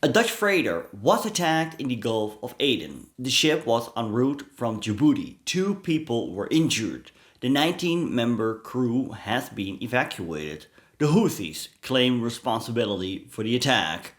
A Dutch freighter was attacked in the Gulf of Aden. The ship was en route from Djibouti. 2 people were injured. The 19-member crew has been evacuated. The Houthis claim responsibility for the attack.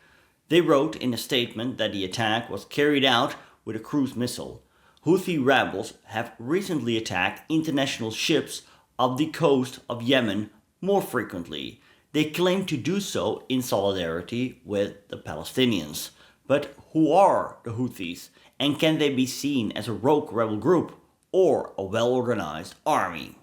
They wrote in a statement that the attack was carried out with a cruise missile. Houthi rebels have recently attacked international ships off the coast of Yemen more frequently. They claim to do so in solidarity with the Palestinians. But who are the Houthis, and can they be seen as a rogue rebel group or a well-organized army?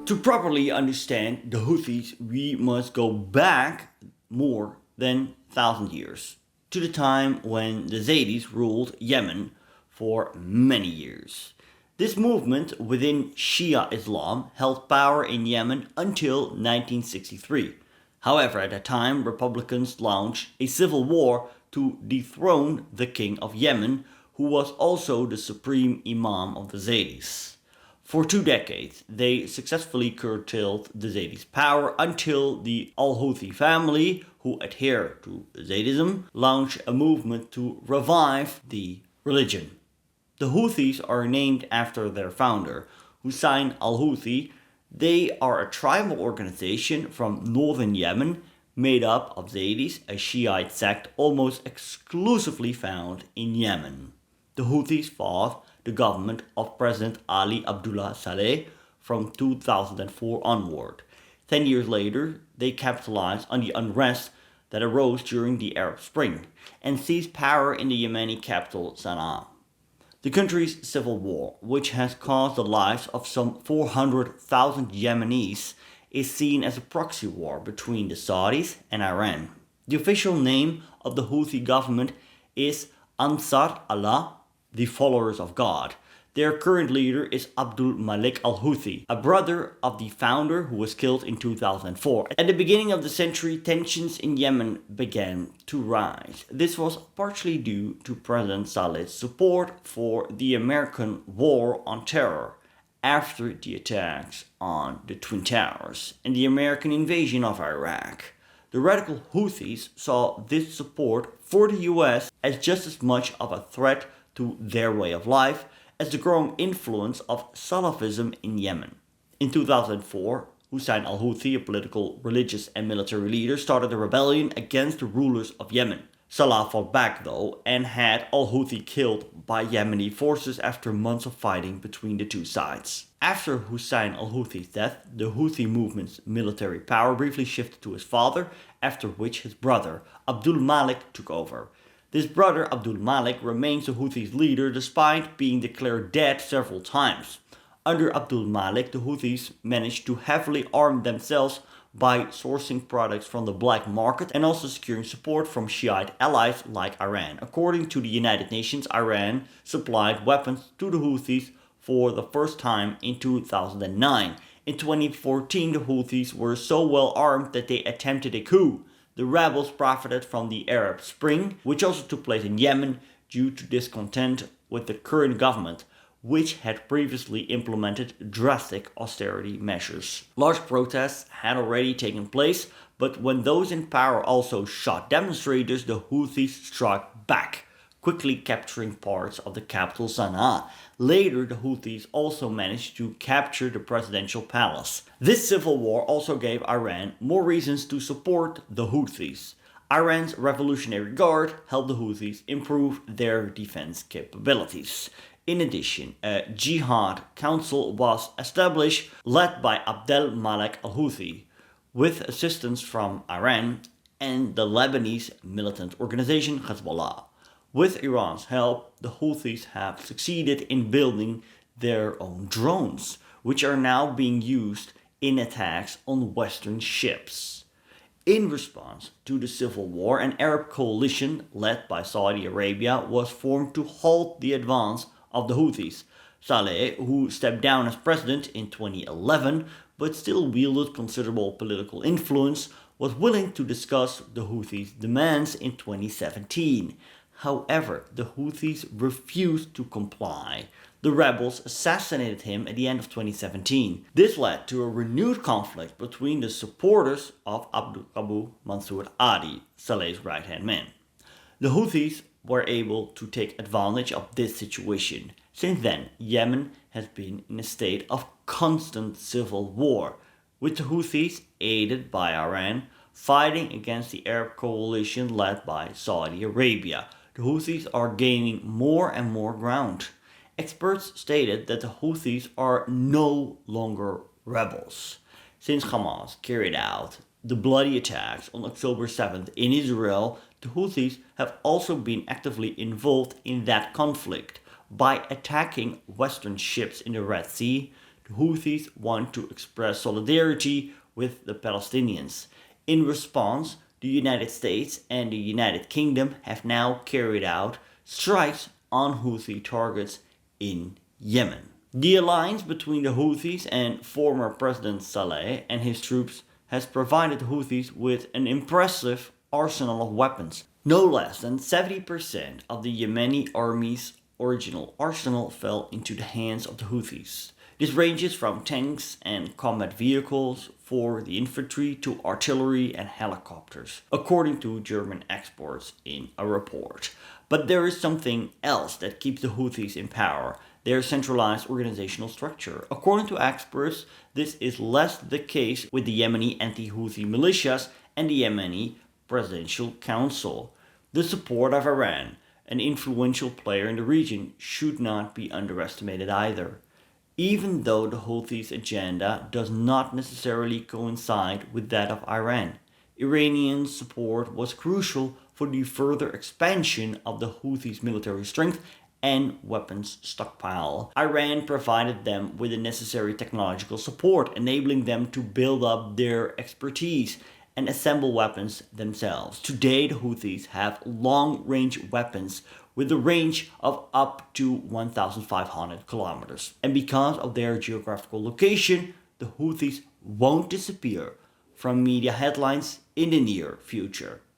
To properly understand the Houthis, we must go back more than 1,000 years, to the time when the Zaydis ruled Yemen for many years. This movement within Shia Islam held power in Yemen until 1963. However, at that time, Republicans launched a civil war to dethrone the king of Yemen, who was also the supreme imam of the Zaydis. For 2 decades, they successfully curtailed the Zaydis' power until the Al-Houthi family, who adhere to Zaydism, launched a movement to revive the religion. The Houthis are named after their founder, Hussein al-Houthi. They are a tribal organization from northern Yemen made up of Zaydis, a Shiite sect almost exclusively found in Yemen. The Houthis fought the government of President Ali Abdullah Saleh from 2004 onward. 10 years later, they capitalized on the unrest that arose during the Arab Spring and seized power in the Yemeni capital Sana'a. The country's civil war, which has caused the lives of some 400,000 Yemenis, is seen as a proxy war between the Saudis and Iran. The official name of the Houthi government is Ansar Allah, the followers of God. Their current leader is Abdul Malik al-Houthi, a brother of the founder who was killed in 2004. At the beginning of the century, tensions in Yemen began to rise. This was partially due to President Saleh's support for the American war on terror after the attacks on the Twin Towers and the American invasion of Iraq. The radical Houthis saw this support for the US as just as much of a threat to their way of life as the growing influence of Salafism in Yemen. In 2004, Hussein al-Houthi, a political, religious and military leader, started a rebellion against the rulers of Yemen. Salah fought back though and had al-Houthi killed by Yemeni forces after months of fighting between the two sides. After Hussein al-Houthi's death, the Houthi movement's military power briefly shifted to his father, after which his brother, Abdul Malik, took over. This brother, Abdul Malik, remains the Houthis' leader despite being declared dead several times. Under Abdul Malik, the Houthis managed to heavily arm themselves by sourcing products from the black market and also securing support from Shiite allies like Iran. According to the United Nations, Iran supplied weapons to the Houthis for the first time in 2009. In 2014, the Houthis were so well armed that they attempted a coup. The rebels profited from the Arab Spring, which also took place in Yemen due to discontent with the current government, which had previously implemented drastic austerity measures. Large protests had already taken place, but when those in power also shot demonstrators, the Houthis struck back, quickly capturing parts of the capital Sana'a. Later, the Houthis also managed to capture the presidential palace. This civil war also gave Iran more reasons to support the Houthis. Iran's Revolutionary Guard helped the Houthis improve their defense capabilities. In addition, a jihad council was established led by Abdel Malik al-Houthi, with assistance from Iran and the Lebanese militant organization Hezbollah. With Iran's help, the Houthis have succeeded in building their own drones, which are now being used in attacks on Western ships. In response to the civil war, an Arab coalition led by Saudi Arabia was formed to halt the advance of the Houthis. Saleh, who stepped down as president in 2011 but still wielded considerable political influence, was willing to discuss the Houthis' demands in 2017. However, the Houthis refused to comply. The rebels assassinated him at the end of 2017. This led to a renewed conflict between the supporters of Abu Mansur Hadi, Saleh's right-hand man. The Houthis were able to take advantage of this situation. Since then, Yemen has been in a state of constant civil war, with the Houthis, aided by Iran, fighting against the Arab coalition led by Saudi Arabia. The Houthis are gaining more and more ground. Experts stated that the Houthis are no longer rebels. Since Hamas carried out the bloody attacks on October 7th in Israel, the Houthis have also been actively involved in that conflict. By attacking Western ships in the Red Sea, the Houthis want to express solidarity with the Palestinians. In response, the United States and the United Kingdom have now carried out strikes on Houthi targets in Yemen. The alliance between the Houthis and former President Saleh and his troops has provided the Houthis with an impressive arsenal of weapons. No less than 70% of the Yemeni army's original arsenal fell into the hands of the Houthis. This ranges from tanks and combat vehicles for the infantry to artillery and helicopters, according to German experts in a report. But there is something else that keeps the Houthis in power: their centralized organizational structure. According to experts, this is less the case with the Yemeni anti-Houthi militias and the Yemeni Presidential Council. The support of Iran, an influential player in the region, should not be underestimated either. Even though the Houthis' agenda does not necessarily coincide with that of Iran, Iranian support was crucial for the further expansion of the Houthis' military strength and weapons stockpile. Iran provided them with the necessary technological support, enabling them to build up their expertise and assemble weapons themselves. Today, the Houthis have long-range weapons with a range of up to 1,500 kilometers. And because of their geographical location, the Houthis won't disappear from media headlines in the near future.